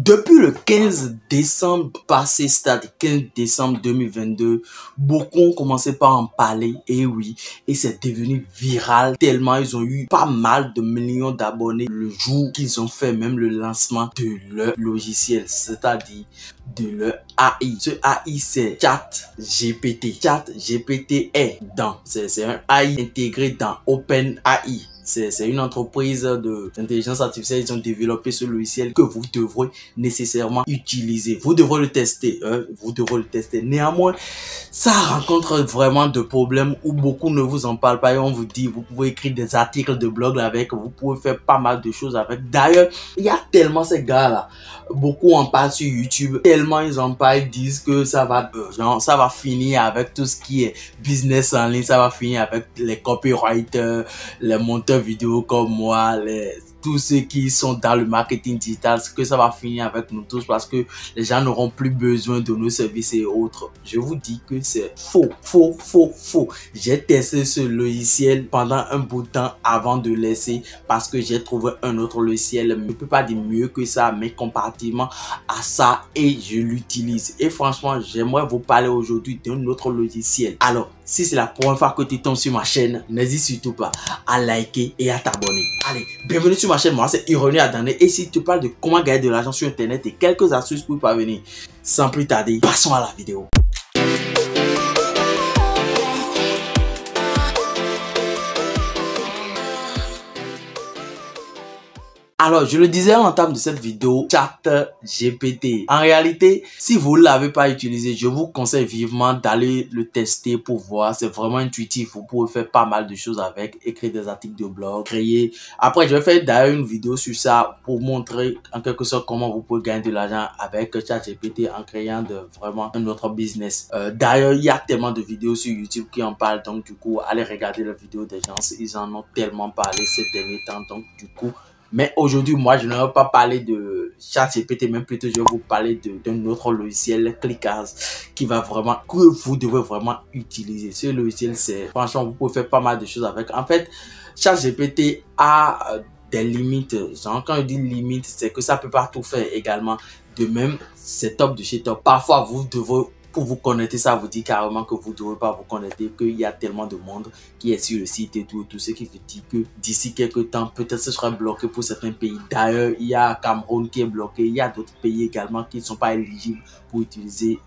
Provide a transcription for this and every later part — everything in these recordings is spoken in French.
Depuis le 15 décembre passé, c'est-à-dire 15 décembre 2022, beaucoup ont commencé par en parler, et oui, et c'est devenu viral tellement ils ont eu pas mal de millions d'abonnés le jour qu'ils ont fait même le lancement de leur logiciel, c'est-à-dire de leur AI. Ce AI, c'est ChatGPT. ChatGPT est c'est un AI intégré dans OpenAI. C'est une entreprise d'intelligence artificielle. Ils ont développé ce logiciel que vous devrez nécessairement utiliser. Vous devrez le tester. Vous devrez le tester. Néanmoins, ça rencontre vraiment de problèmes où beaucoup ne vous en parlent pas et on vous dit, vous pouvez écrire des articles de blog avec, vous pouvez faire pas mal de choses avec. D'ailleurs, il y a tellement ces gars-là. Beaucoup en parlent sur YouTube. Tellement ils en parlent, ils disent que ça va finir avec tout ce qui est business en ligne. Ça va finir avec les copywriters, les monteurs vidéo comme moi, tous ceux qui sont dans le marketing digital, que ça va finir avec nous tous parce que les gens n'auront plus besoin de nos services et autres. Je vous dis que c'est faux. J'ai testé ce logiciel pendant un bout de temps avant de laisser parce que j'ai trouvé un autre logiciel. Je ne peux pas dire mieux que ça, mais comparativement à ça, et je l'utilise. Et franchement, j'aimerais vous parler aujourd'hui d'un autre logiciel. Alors, si c'est la première fois que tu tombes sur ma chaîne, n'hésite surtout pas à liker et à t'abonner. Allez, bienvenue sur ma chaîne, moi c'est Ironie Adane et si tu parles de comment gagner de l'argent sur internet et quelques astuces pour y parvenir, sans plus tarder, passons à la vidéo. Alors, je le disais en entame de cette vidéo, ChatGPT. En réalité, si vous ne l'avez pas utilisé, je vous conseille vivement d'aller le tester pour voir. C'est vraiment intuitif. Vous pouvez faire pas mal de choses avec, écrire des articles de blog, créer. Après, je vais faire d'ailleurs une vidéo sur ça pour montrer en quelque sorte comment vous pouvez gagner de l'argent avec ChatGPT en créant vraiment un autre business. D'ailleurs, il y a tellement de vidéos sur YouTube qui en parlent. Donc, du coup, allez regarder les vidéos des gens. Ils en ont tellement parlé ces derniers temps. Donc, du coup, mais aujourd'hui, moi, je ne vais pas parler de ChatGPT, même plutôt, je vais vous parler d'un autre logiciel, Clickers, que vous devez vraiment utiliser. Ce logiciel, franchement, vous pouvez faire pas mal de choses avec. En fait, ChatGPT a des limites. Genre, quand je dis limite, c'est que ça peut pas tout faire également. De même, c'est top de chez top. Parfois, vous devez, pour vous connecter, ça vous dit carrément que vous ne devez pas vous connecter, qu'il y a tellement de monde qui est sur le site et tout, ce qui vous dit que d'ici quelques temps, peut-être ce sera bloqué pour certains pays. D'ailleurs, il y a Cameroun qui est bloqué, il y a d'autres pays également qui ne sont pas éligibles pour utiliser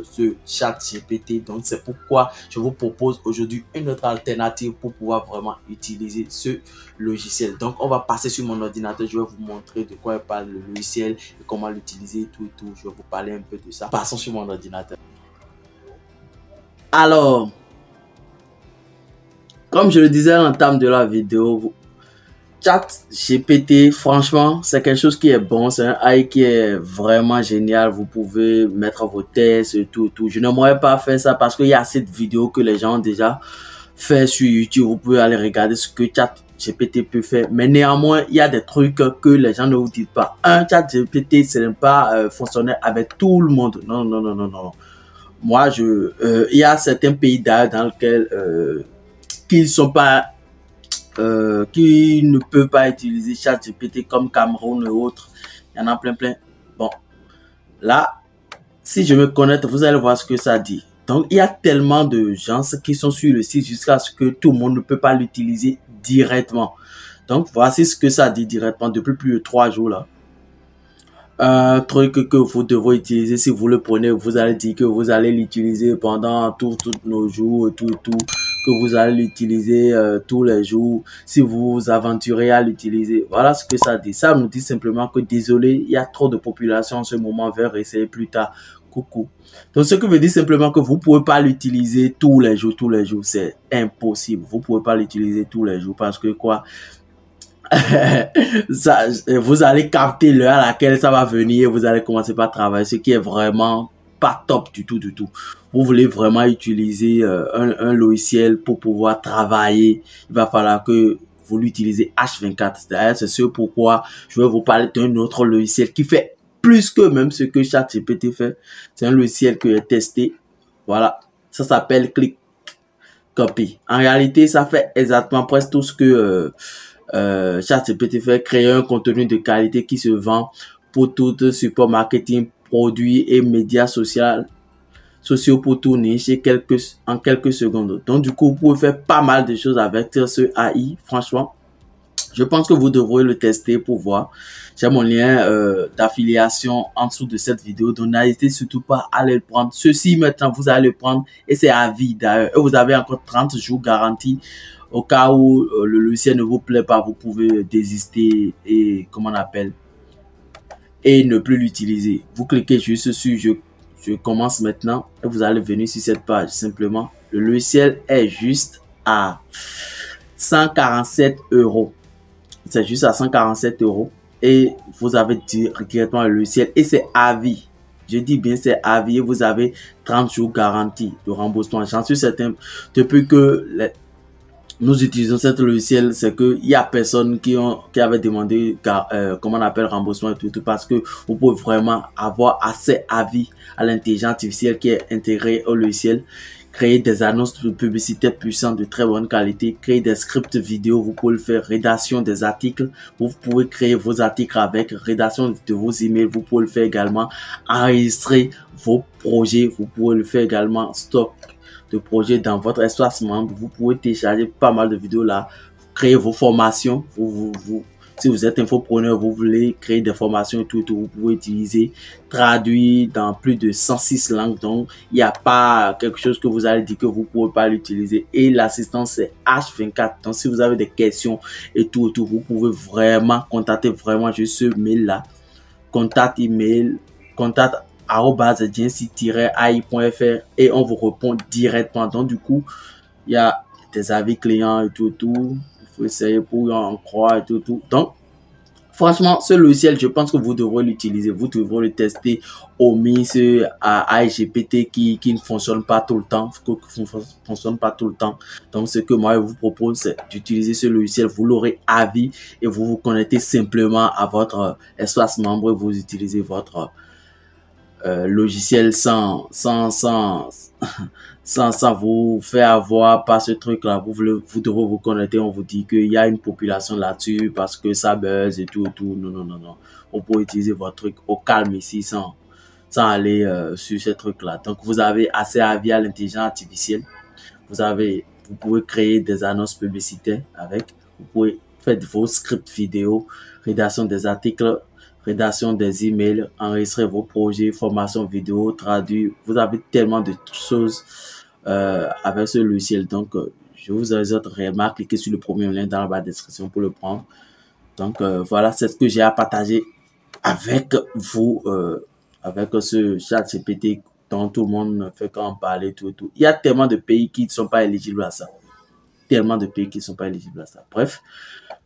ce ChatGPT. Donc, c'est pourquoi je vous propose aujourd'hui une autre alternative pour pouvoir vraiment utiliser ce logiciel. Donc, on va passer sur mon ordinateur, je vais vous montrer de quoi parle le logiciel et comment l'utiliser, tout. Je vais vous parler un peu de ça. Passons sur mon ordinateur. Alors, comme je le disais en entame de la vidéo, ChatGPT, franchement, c'est quelque chose qui est bon. C'est un AI qui est vraiment génial. Vous pouvez mettre vos tests et tout. Je n'aimerais pas faire ça parce qu'il y a assez de vidéos que les gens ont déjà fait sur YouTube. Vous pouvez aller regarder ce que ChatGPT peut faire. Mais néanmoins, il y a des trucs que les gens ne vous disent pas. ChatGPT, ce n'est pas fonctionner avec tout le monde. Non. Moi, il y a certains pays dans lesquels qui ne peuvent pas utiliser ChatGPT comme Cameroun et autres. Il y en a plein. Bon, là, si je me connecte, vous allez voir ce que ça dit. Donc, il y a tellement de gens qui sont sur le site jusqu'à ce que tout le monde ne peut pas l'utiliser directement. Donc, voici ce que ça dit directement depuis plus de 3 jours là. Un truc que vous devez utiliser, si vous le prenez, vous allez dire que vous allez l'utiliser pendant tous nos jours, tout, que vous allez l'utiliser tous les jours, si vous vous aventurez à l'utiliser. Voilà ce que ça dit. Ça nous dit simplement que désolé, il y a trop de population en ce moment, vers essayer plus tard. Coucou. Donc, ce que veut dire simplement que vous pouvez pas l'utiliser tous les jours, c'est impossible. Vous pouvez pas l'utiliser tous les jours parce que quoi? Ça, vous allez capter l'heure à laquelle ça va venir et vous allez commencer par travailler, ce qui est vraiment pas top du tout. Vous voulez vraiment utiliser un logiciel pour pouvoir travailler, il va falloir que vous l'utilisez H24. C'est ce pourquoi je vais vous parler d'un autre logiciel qui fait plus que même ce que ChatGPT fait. C'est un logiciel que j'ai testé. Voilà, ça s'appelle ClickCopy. En réalité, ça fait exactement presque tout ce que ChatGPT fait, créer un contenu de qualité qui se vend pour tout support marketing, produits et médias sociaux pour tourner en quelques secondes. Donc, du coup, vous pouvez faire pas mal de choses avec ce AI. Franchement, je pense que vous devrez le tester pour voir. J'ai mon lien d'affiliation en dessous de cette vidéo. Donc, n'hésitez surtout pas à aller le prendre. Ceci, maintenant, vous allez le prendre et c'est à vie d'ailleurs. Et vous avez encore 30 jours garantie. Au cas où le logiciel ne vous plaît pas, vous pouvez désister et, comment on appelle, et ne plus l'utiliser. Vous cliquez juste sur je commence maintenant et vous allez venir sur cette page. Simplement, le logiciel est juste à 147 €. C'est juste à 147 € et vous avez directement le logiciel et c'est à vie. Je dis bien c'est à vie et vous avez 30 jours garantie de remboursement. J'en suis certain, depuis que nous utilisons ce logiciel, c'est qu'il y a personne qui avait demandé comment on appelle remboursement et tout parce que vous pouvez vraiment avoir assez à vie à l'intelligence artificielle qui est intégrée au logiciel. Créer des annonces de publicité puissantes de très bonne qualité, créer des scripts vidéo, vous pouvez le faire, rédaction des articles, vous pouvez créer vos articles avec, rédaction de vos emails, vous pouvez le faire également, enregistrer vos projets, vous pouvez le faire également, stock de projets dans votre espace membre, vous pouvez télécharger pas mal de vidéos là, créer vos formations, si vous êtes infopreneur, vous voulez créer des formations et tout, vous pouvez utiliser, traduire dans plus de 106 langues. Donc, il n'y a pas quelque chose que vous allez dire que vous ne pouvez pas l'utiliser. Et l'assistance, c'est H24. Donc, si vous avez des questions et tout, vous pouvez vraiment contacter vraiment juste ce mail-là. Contact email, contact@gensi-ai.fr et on vous répond directement. Donc, du coup, il y a des avis clients et tout. Il faut essayer pour en croire et tout. Donc, franchement, ce logiciel, je pense que vous devrez l'utiliser. Vous devrez le tester au mis à GPT qui ne fonctionne pas tout le temps. Donc, ce que moi, je vous propose, c'est d'utiliser ce logiciel. Vous l'aurez à vie et vous vous connectez simplement à votre espace membre et vous utilisez votre logiciel sans vous faire avoir par ce truc là. Vous devrez vous connecter, on vous dit qu'il y a une population là-dessus parce que ça buzz et tout. Non. On peut utiliser votre truc au calme ici sans aller sur ce truc là. Donc vous avez assez à vie à l'intelligence artificielle. Vous pouvez créer des annonces publicitaires avec, vous pouvez faire vos scripts vidéo, rédaction des articles, rédaction des emails, enregistrer vos projets, formation vidéo, traduire. Vous avez tellement de choses avec ce logiciel. Donc, je vous exhorte réellement à cliquer sur le premier lien dans la barre de description pour le prendre. Donc, voilà, c'est ce que j'ai à partager avec vous, avec ce chat GPT dont tout le monde ne fait qu'en parler, tout. Il y a tellement de pays qui ne sont pas éligibles à ça. Bref,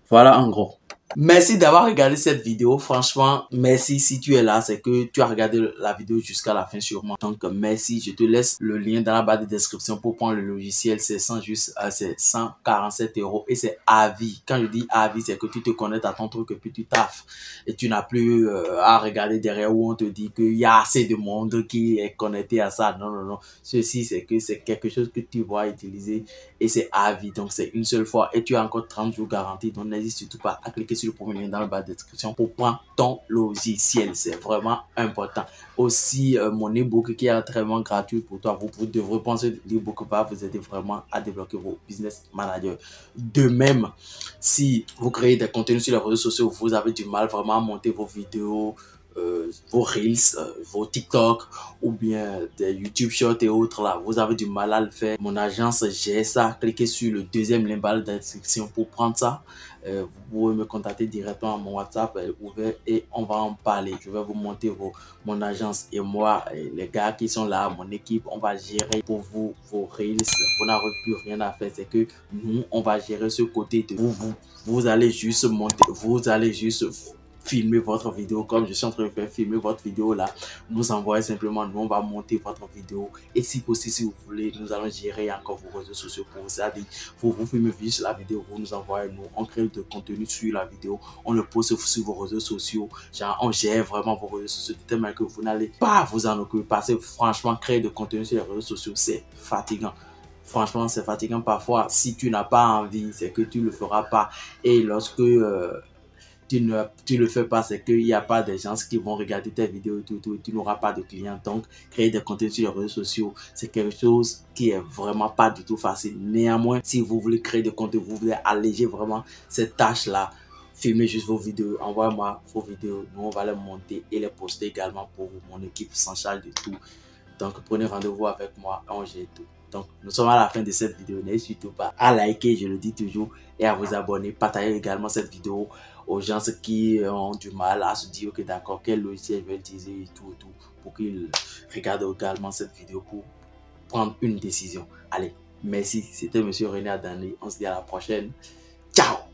voilà en gros. Merci d'avoir regardé cette vidéo. Franchement, merci si tu es là. C'est que tu as regardé la vidéo jusqu'à la fin sûrement. Donc, merci. Je te laisse le lien dans la barre de description pour prendre le logiciel. C'est 147 € et c'est à vie. Quand je dis à vie, c'est que tu te connectes à ton truc et puis tu taffes. Et tu n'as plus à regarder derrière où on te dit qu'il y a assez de monde qui est connecté à ça. Non. Ceci, c'est que c'est quelque chose que tu vas utiliser et c'est à vie. Donc, c'est une seule fois et tu as encore 30 jours garantis. Donc, n'hésite surtout pas à cliquer sur le premier lien dans la barre de description pour prendre ton logiciel. C'est vraiment important. Aussi, mon e-book qui est vraiment gratuit pour toi. Vous devrez penser l'e-book va vous aider vraiment à débloquer vos business managers. De même, si vous créez des contenus sur les réseaux sociaux, vous avez du mal vraiment à monter vos vidéos, vos Reels, vos TikTok ou bien des YouTube Shorts et autres là, vous avez du mal à le faire. Mon agence gère ça. Cliquez sur le deuxième lien dans la description pour prendre ça. Vous pouvez me contacter directement à mon WhatsApp ouvert et on va en parler. Je vais vous monter mon agence et moi, et les gars qui sont là, mon équipe, on va gérer pour vous vos Reels. Vous n'aurez plus rien à faire. C'est que nous, on va gérer ce côté de vous. Vous allez juste monter, vous allez juste filmer votre vidéo comme je suis en train de faire, filmer votre vidéo là, nous envoyer simplement, nous on va monter votre vidéo et si possible, si vous voulez, nous allons gérer encore vos réseaux sociaux pour vous. C'est-à-dire, vous filmez juste la vidéo, vous nous envoyez, nous on crée de contenu sur la vidéo, on le poste sur vos réseaux sociaux, genre on gère vraiment vos réseaux sociaux tellement que vous n'allez pas vous en occuper parce que franchement, créer de contenu sur les réseaux sociaux, c'est fatigant. Franchement, c'est fatigant parfois. Si tu n'as pas envie, c'est que tu ne le feras pas. Et lorsque tu le fais pas, c'est qu'il n'y a pas des gens qui vont regarder tes vidéos et tout, et tu n'auras pas de clients. Donc, créer des contenus sur les réseaux sociaux, c'est quelque chose qui est vraiment pas du tout facile. Néanmoins, si vous voulez créer des contenus, vous voulez alléger vraiment cette tâche-là, filmez juste vos vidéos, envoyez-moi vos vidéos, nous on va les monter et les poster également pour vous. Mon équipe s'en charge de tout. Donc, prenez rendez-vous avec moi, on gère tout. Donc, nous sommes à la fin de cette vidéo. N'hésitez pas à liker, je le dis toujours, et à vous abonner. Partagez également cette vidéo aux gens qui ont du mal à se dire, ok, d'accord, quel logiciel je vais utiliser et tout, pour qu'ils regardent également cette vidéo pour prendre une décision. Allez, merci. C'était Monsieur René Adani. On se dit à la prochaine. Ciao!